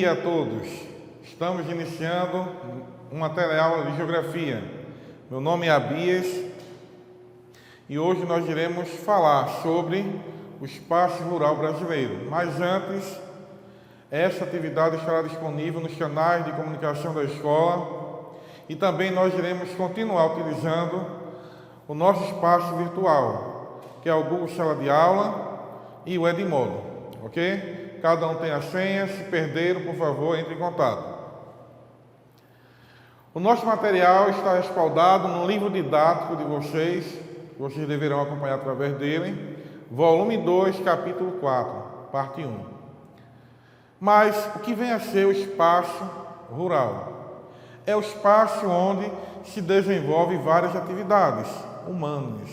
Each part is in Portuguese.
dia a todos. Estamos iniciando uma teleaula de Geografia. Meu nome é Abias e hoje nós iremos falar sobre o espaço rural brasileiro. Mas antes, essa atividade estará disponível nos canais de comunicação da escola e também nós iremos continuar utilizando o nosso espaço virtual, que é o Google Sala de Aula e o Edmodo, ok? Cada um tem a senha, se perderam, por favor, entre em contato. O nosso material está respaldado no livro didático de vocês deverão acompanhar através dele, volume 2, capítulo 4, parte 1. Mas o que vem a ser o espaço rural? É o espaço onde se desenvolvem várias atividades humanas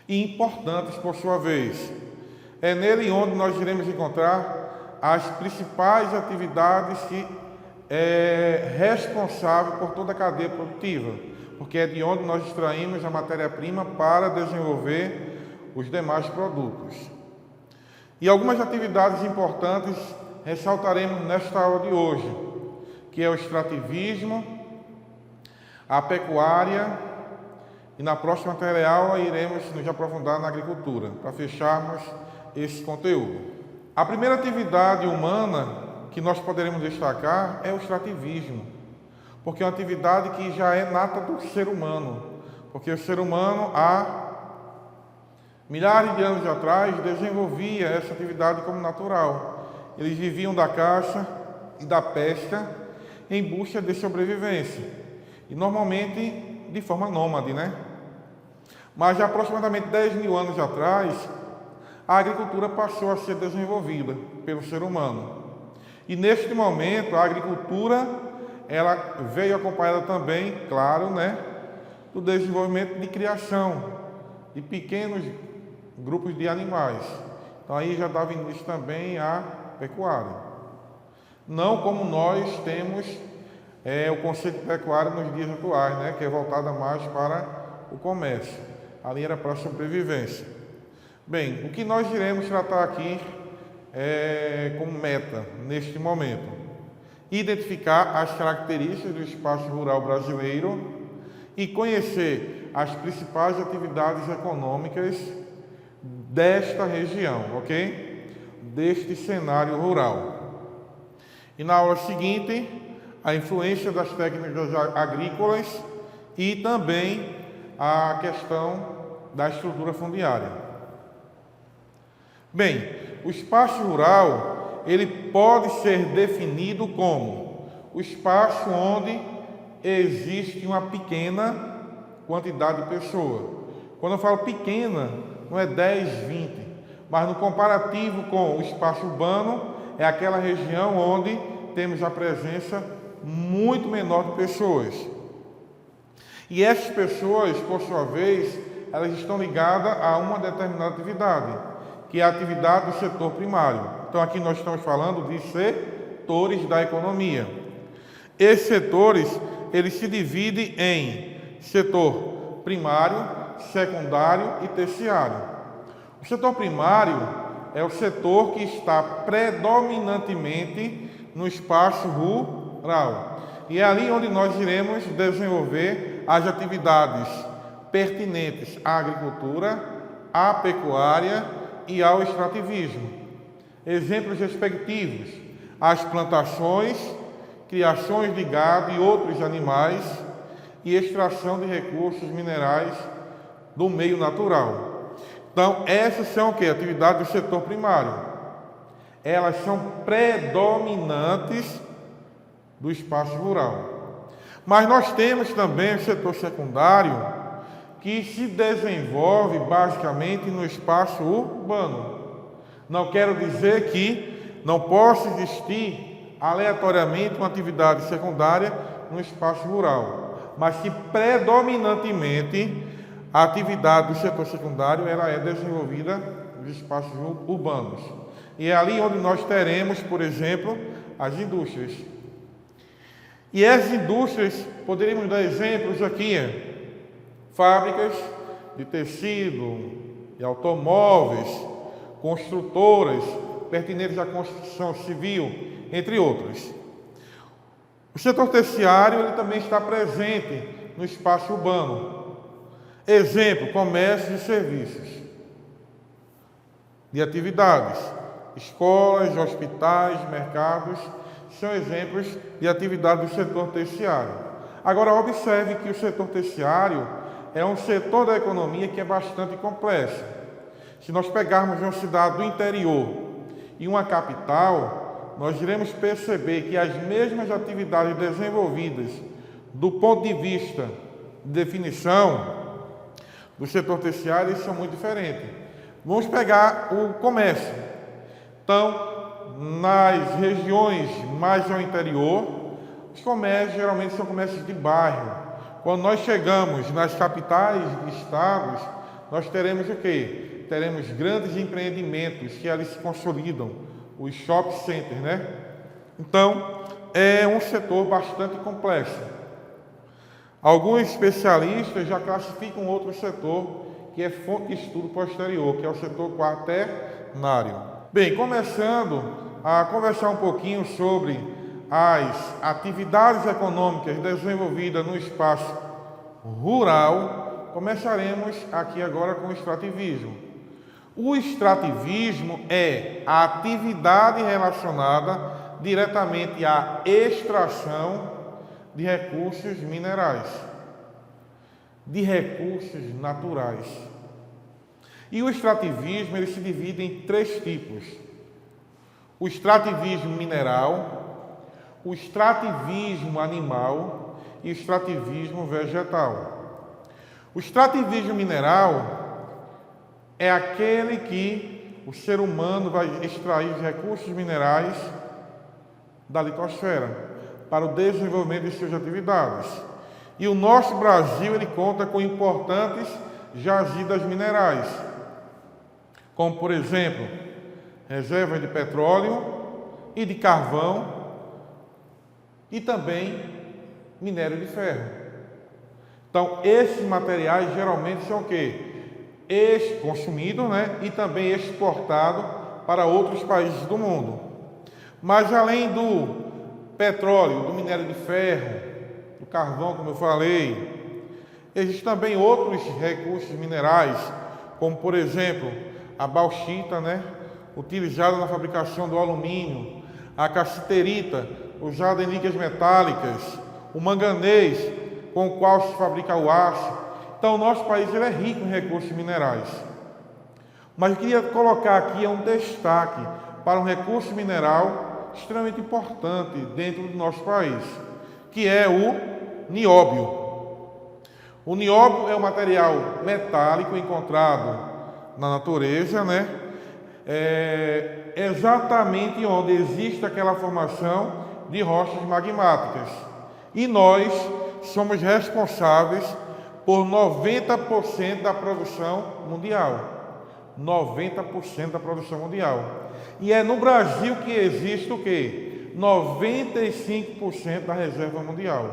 e importantes por sua vez. É nele onde nós iremos encontrar as principais atividades que é responsável por toda a cadeia produtiva, porque é de onde nós extraímos a matéria-prima para desenvolver os demais produtos. E algumas atividades importantes ressaltaremos nesta aula de hoje, que é o extrativismo, a pecuária, e na próxima teleaula iremos nos aprofundar na agricultura, para fecharmos esse conteúdo. A primeira atividade humana que nós poderemos destacar é o extrativismo, porque é uma atividade que já é nata do ser humano, porque o ser humano há milhares de anos atrás desenvolvia essa atividade como natural. Eles viviam da caça e da pesca em busca de sobrevivência, e normalmente de forma nômade, né? Mas já aproximadamente 10 mil anos atrás, a agricultura passou a ser desenvolvida pelo ser humano. E neste momento, a agricultura ela veio acompanhada também, claro, né, do desenvolvimento de criação de pequenos grupos de animais. Então aí já dava início também à pecuária. Não como nós temos o conceito de pecuária nos dias atuais, né, que é voltada mais para o comércio. Ali era para a sobrevivência. Bem, o que nós iremos tratar aqui como meta neste momento? Identificar as características do espaço rural brasileiro e conhecer as principais atividades econômicas desta região, ok? Deste cenário rural. E na aula seguinte, a influência das técnicas agrícolas e também a questão da estrutura fundiária. Bem, o espaço rural, ele pode ser definido como o espaço onde existe uma pequena quantidade de pessoas. Quando eu falo pequena, não é 10, 20, mas no comparativo com o espaço urbano, é aquela região onde temos a presença muito menor de pessoas. E essas pessoas, por sua vez, elas estão ligadas a uma determinada atividade, que é a atividade do setor primário. Então aqui nós estamos falando de setores da economia. Esses setores, eles se dividem em setor primário, secundário e terciário. O setor primário é o setor que está predominantemente no espaço rural. E é ali onde nós iremos desenvolver as atividades pertinentes à agricultura, à pecuária e ao extrativismo. Exemplos respectivos: as plantações, criações de gado e outros animais e extração de recursos minerais do meio natural. Então, essas são o quê? Atividades do setor primário. Elas são predominantes do espaço rural. Mas nós temos também o setor secundário, que se desenvolve basicamente no espaço urbano. Não quero dizer que não possa existir aleatoriamente uma atividade secundária no espaço rural, mas que predominantemente a atividade do setor secundário ela é desenvolvida nos espaços urbanos. E é ali onde nós teremos, por exemplo, as indústrias. E essas indústrias, poderíamos dar exemplos aqui, fábricas de tecido, de automóveis, construtoras pertinentes à construção civil entre outros. O setor terciário ele também está presente no espaço urbano. Exemplo, comércio e serviços de atividades. Escolas, hospitais, mercados são exemplos de atividade do setor terciário. Agora, observe que o setor terciário é um setor da economia que é bastante complexo. Se nós pegarmos uma cidade do interior e uma capital, nós iremos perceber que as mesmas atividades desenvolvidas do ponto de vista de definição do setor terciário são muito diferentes. Vamos pegar o comércio. Então, nas regiões mais ao interior, os comércios geralmente são comércios de bairro. Quando nós chegamos nas capitais de estados, nós teremos o quê? Teremos grandes empreendimentos que ali se consolidam, os shopping centers, né? Então, é um setor bastante complexo. Alguns especialistas já classificam outro setor que é fonte de estudo posterior, que é o setor quaternário. Bem, começando a conversar um pouquinho sobre as atividades econômicas desenvolvidas no espaço rural, começaremos aqui agora com o extrativismo. O extrativismo é a atividade relacionada diretamente à extração de recursos minerais, de recursos naturais. E o extrativismo ele se divide em 3 tipos: o extrativismo mineral, o extrativismo animal e o extrativismo vegetal. O extrativismo mineral é aquele que o ser humano vai extrair os recursos minerais da litosfera para o desenvolvimento de suas atividades. E o nosso Brasil ele conta com importantes jazidas minerais, como por exemplo, reservas de petróleo e de carvão e também minério de ferro. Então, esses materiais geralmente são o quê? Consumidos, né? E também exportados para outros países do mundo. Mas além do petróleo, do minério de ferro, do carvão, como eu falei, existem também outros recursos minerais, como por exemplo, a bauxita, né? Utilizada na fabricação do alumínio, a cassiterita, usada em ligas metálicas, o manganês, com o qual se fabrica o aço. Então, o nosso país ele é rico em recursos minerais. Mas eu queria colocar aqui um destaque para um recurso mineral extremamente importante dentro do nosso país, que é o nióbio. O nióbio é um material metálico encontrado na natureza, né? Exatamente onde existe aquela formação de rochas magmáticas. E nós somos responsáveis por 90% da produção mundial. 90% da produção mundial. E é no Brasil que existe o quê? 95% da reserva mundial.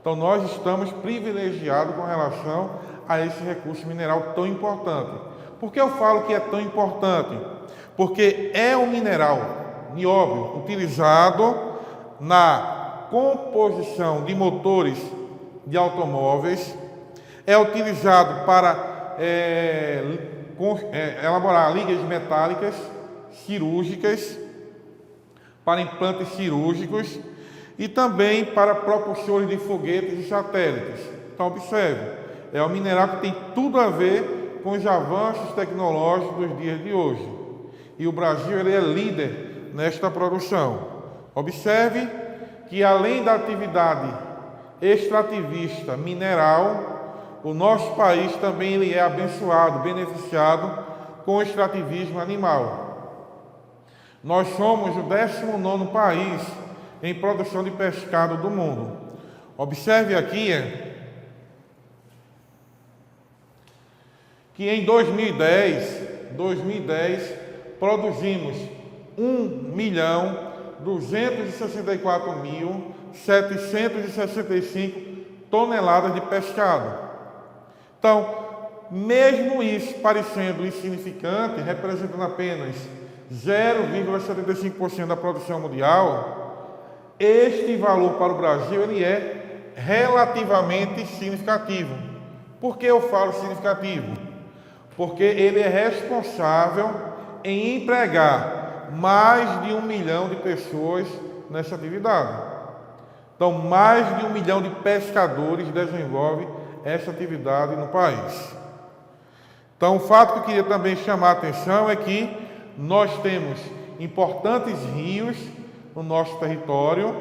Então nós estamos privilegiados com relação a esse recurso mineral tão importante. Por que eu falo que é tão importante? Porque é um mineral, nióbio, utilizado na composição de motores de automóveis, é utilizado para elaborar ligas metálicas cirúrgicas, para implantes cirúrgicos e também para propulsores de foguetes e satélites. Então, observe, é um mineral que tem tudo a ver com os avanços tecnológicos dos dias de hoje. E o Brasil ele é líder nesta produção. Observe que, além da atividade extrativista mineral, o nosso país também ele é abençoado, beneficiado com o extrativismo animal. Nós somos o 19º país em produção de pescado do mundo. Observe aqui que em 2010 produzimos 1.264.765 toneladas de pescado. Então, mesmo isso parecendo insignificante, representando apenas 0,75% da produção mundial, este valor para o Brasil ele é relativamente significativo. Por que eu falo significativo? Porque ele é responsável em empregar mais de 1 milhão de pessoas nessa atividade. Então, mais de 1 milhão de pescadores desenvolvem essa atividade no país. Então, o fato que eu queria também chamar a atenção é que nós temos importantes rios no nosso território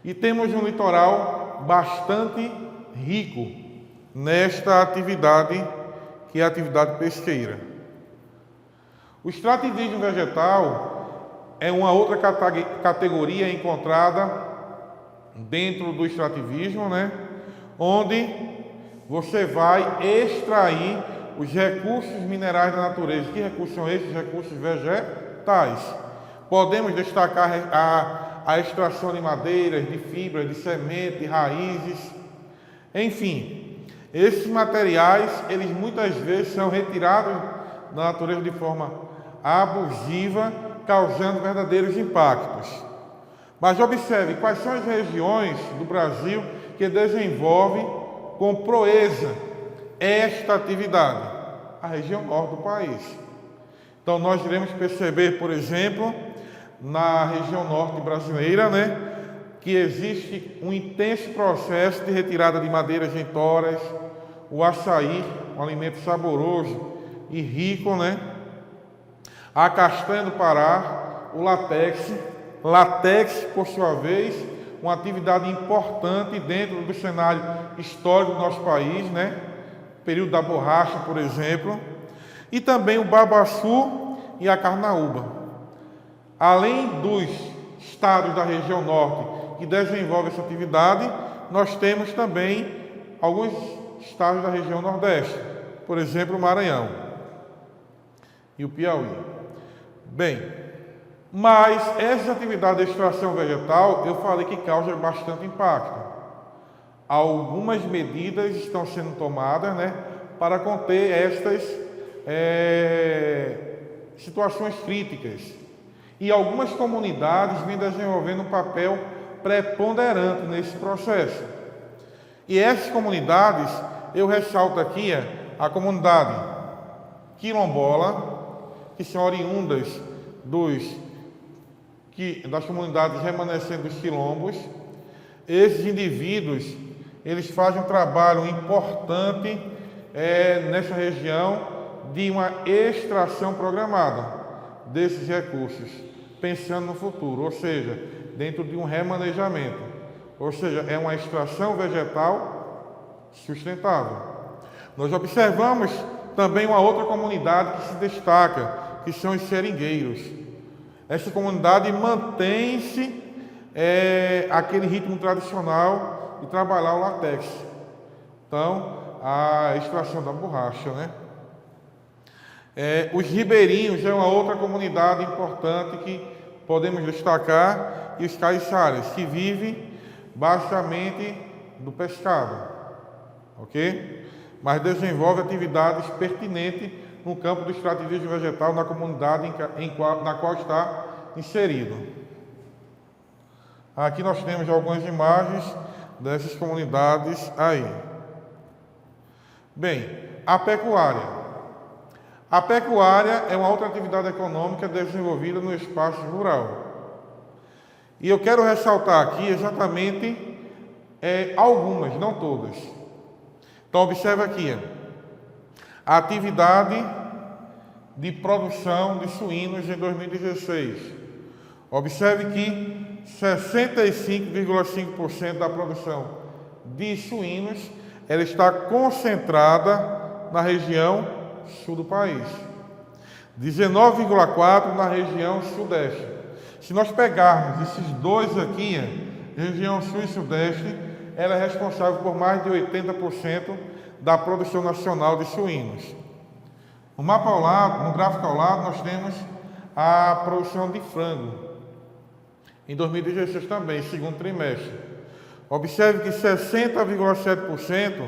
e temos um litoral bastante rico nesta atividade, que é a atividade pesqueira. O extrativismo vegetal é uma outra categoria encontrada dentro do extrativismo, né? Onde você vai extrair os recursos minerais da natureza. Que recursos são esses? Recursos vegetais. Podemos destacar a extração de madeiras, de fibras, de semente, de raízes, enfim. Esses materiais, eles muitas vezes são retirados da natureza de forma abusiva, causando verdadeiros impactos. Mas observe quais são as regiões do Brasil que desenvolvem com proeza esta atividade. A região norte do país. Então nós iremos perceber, por exemplo, na região norte brasileira, né, que existe um intenso processo de retirada de madeiras em toras, o açaí, um alimento saboroso e rico, né? A castanha do Pará, o látex, por sua vez, uma atividade importante dentro do cenário histórico do nosso país, né? Período da borracha, por exemplo, e também o babaçu e a carnaúba. Além dos estados da região norte que desenvolvem essa atividade, nós temos também alguns estados da região nordeste, por exemplo, o Maranhão e o Piauí. Bem, mas essa atividade de extração vegetal, eu falei que causa bastante impacto. Algumas medidas estão sendo tomadas, né, para conter estas situações críticas. E algumas comunidades vêm desenvolvendo um papel preponderante nesse processo. E essas comunidades, eu ressalto aqui a comunidade quilombola, que são oriundas das comunidades remanescentes dos quilombos. Esses indivíduos, eles fazem um trabalho importante nessa região de uma extração programada desses recursos, pensando no futuro, ou seja, dentro de um remanejamento, ou seja, é uma extração vegetal sustentável. Nós observamos também uma outra comunidade que se destaca, que são os seringueiros. Essa comunidade mantém-se aquele ritmo tradicional de trabalhar o látex. Então, a extração da borracha, né? Os ribeirinhos é uma outra comunidade importante que podemos destacar, e os caiçaras, que vivem basicamente do pescado, ok? Mas desenvolve atividades pertinentes no campo do extrativismo vegetal na comunidade na qual está inserido. Aqui nós temos algumas imagens dessas comunidades aí. Bem, a pecuária. A pecuária é uma outra atividade econômica desenvolvida no espaço rural. E eu quero ressaltar aqui exatamente algumas, não todas. Então, observe aqui a atividade de produção de suínos em 2016. Observe que 65,5% da produção de suínos ela está concentrada na região sul do país, 19,4% na região sudeste. Se nós pegarmos esses dois aqui, região sul e sudeste, ela é responsável por mais de 80% da produção nacional de suínos. No mapa ao lado, no gráfico ao lado, nós temos a produção de frango. Em 2016 também, segundo trimestre. Observe que 60,7%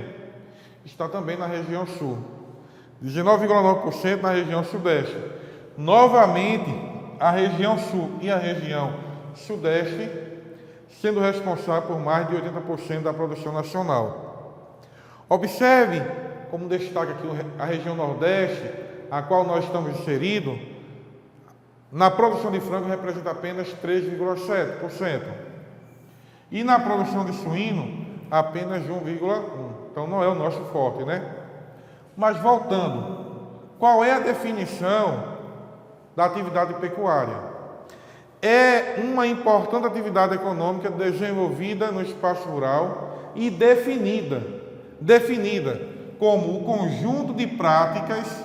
está também na região sul, 19,9% na região sudeste. Novamente, a região sul e a região sudeste sendo responsável por mais de 80% da produção nacional. Observe, como destaca aqui a região nordeste, a qual nós estamos inseridos, na produção de frango representa apenas 3,7%. E na produção de suíno, apenas 1,1%. Então não é o nosso forte, né? Mas voltando, qual é a definição da atividade pecuária? É uma importante atividade econômica desenvolvida no espaço rural e definida como o conjunto de práticas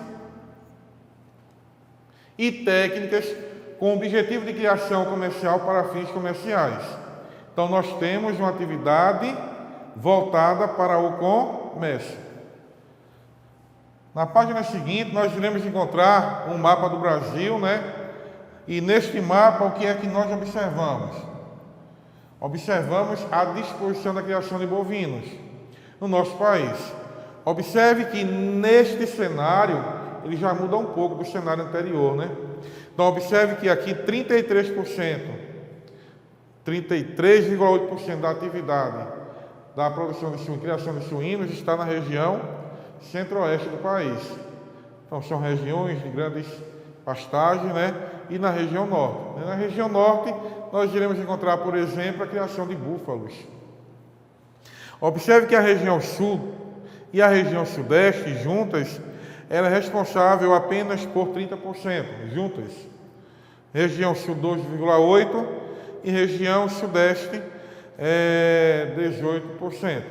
e técnicas com o objetivo de criação comercial para fins comerciais. Então, nós temos uma atividade voltada para o comércio. Na página seguinte, nós iremos encontrar um mapa do Brasil, né? E neste mapa, o que é que nós observamos? Observamos a disposição da criação de bovinos no nosso país. Observe que neste cenário, ele já muda um pouco do cenário anterior, né? Então, observe que aqui 33,8% da atividade da produção de suínos, criação de suínos está na região centro-oeste do país. Então, são regiões de grandes pastagens, né? E na região norte. Na região norte, nós iremos encontrar, por exemplo, a criação de búfalos. Observe que a região sul e a região sudeste, juntas, ela é responsável apenas por 30%, juntas. Região sul 2,8% e região sudeste 18%.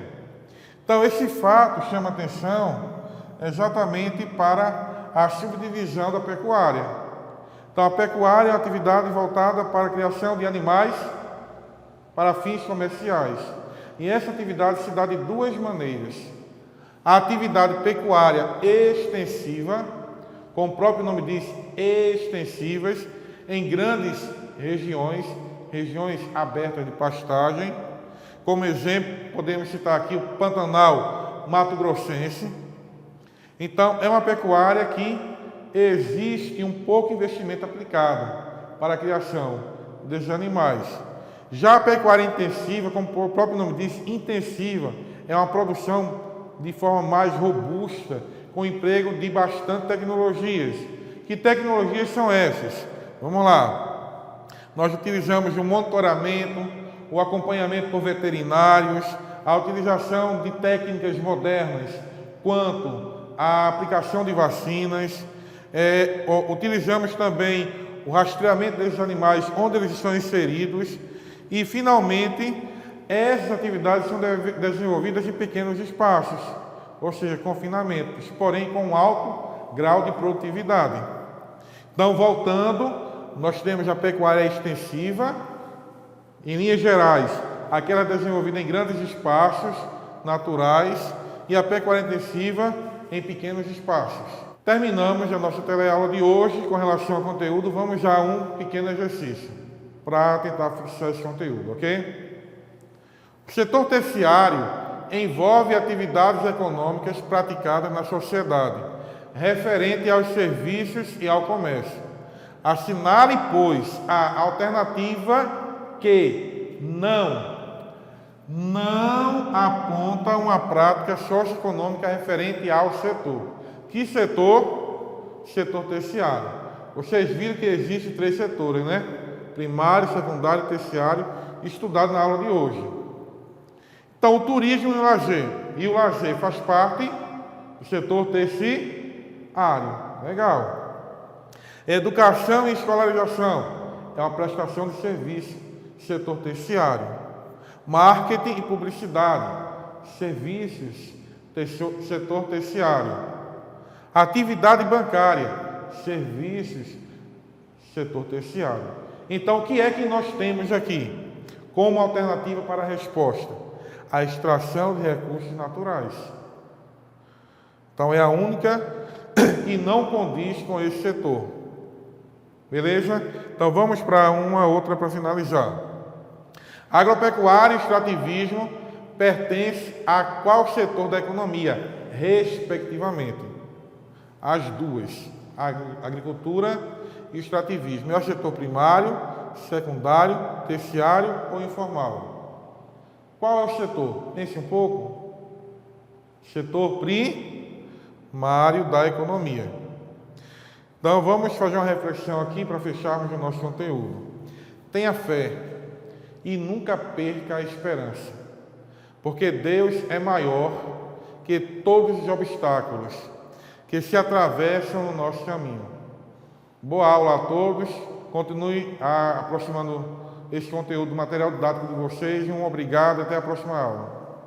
Então, esse fato chama atenção exatamente para a subdivisão da pecuária. Então, a pecuária é uma atividade voltada para a criação de animais para fins comerciais. E essa atividade se dá de duas maneiras. A atividade pecuária extensiva, como o próprio nome diz, extensivas, em grandes regiões abertas de pastagem. Como exemplo, podemos citar aqui o Pantanal Mato Grossense. Então, é uma pecuária que existe um pouco investimento aplicado para a criação desses animais. Já a pecuária intensiva, como o próprio nome diz, intensiva, é uma produção de forma mais robusta, com emprego de bastante tecnologias. Que tecnologias são essas? Vamos lá. Nós utilizamos o monitoramento, o acompanhamento por veterinários, a utilização de técnicas modernas, quanto à aplicação de vacinas. Utilizamos também o rastreamento desses animais, onde eles estão inseridos. E, finalmente, essas atividades são desenvolvidas em pequenos espaços, ou seja, confinamentos, porém com um alto grau de produtividade. Então, voltando, nós temos a pecuária extensiva, em linhas gerais, aquela desenvolvida em grandes espaços naturais, e a pecuária intensiva em pequenos espaços. Terminamos a nossa teleaula de hoje com relação ao conteúdo. Vamos já a um pequeno exercício para tentar fixar esse conteúdo, ok? O setor terciário envolve atividades econômicas praticadas na sociedade, referente aos serviços e ao comércio. Assinale, pois, a alternativa que não aponta uma prática socioeconômica referente ao setor. Que setor? Setor terciário. Vocês viram que existem 3 setores, né? Primário, secundário e terciário, estudado na aula de hoje. Então, o turismo e o lazer. E o lazer faz parte do setor terciário. Legal. Educação e escolarização é uma prestação de serviço, setor terciário. Marketing e publicidade, serviços, setor terciário. Atividade bancária, serviços, setor terciário. Então, o que é que nós temos aqui como alternativa para a resposta? A extração de recursos naturais. Então, é a única e não condiz com esse setor. Beleza? Então, vamos para uma outra para finalizar. Agropecuária e extrativismo pertence a qual setor da economia, respectivamente? As duas, a agricultura e extrativismo. É o setor primário, secundário, terciário ou informal? Qual é o setor? Pense um pouco. Setor primário da economia. Então vamos fazer uma reflexão aqui para fecharmos o nosso conteúdo. Tenha fé e nunca perca a esperança, porque Deus é maior que todos os obstáculos que se atravessam no nosso caminho. Boa aula a todos. Continue aproximando esse conteúdo do material didático de vocês. Um obrigado. Até a próxima aula.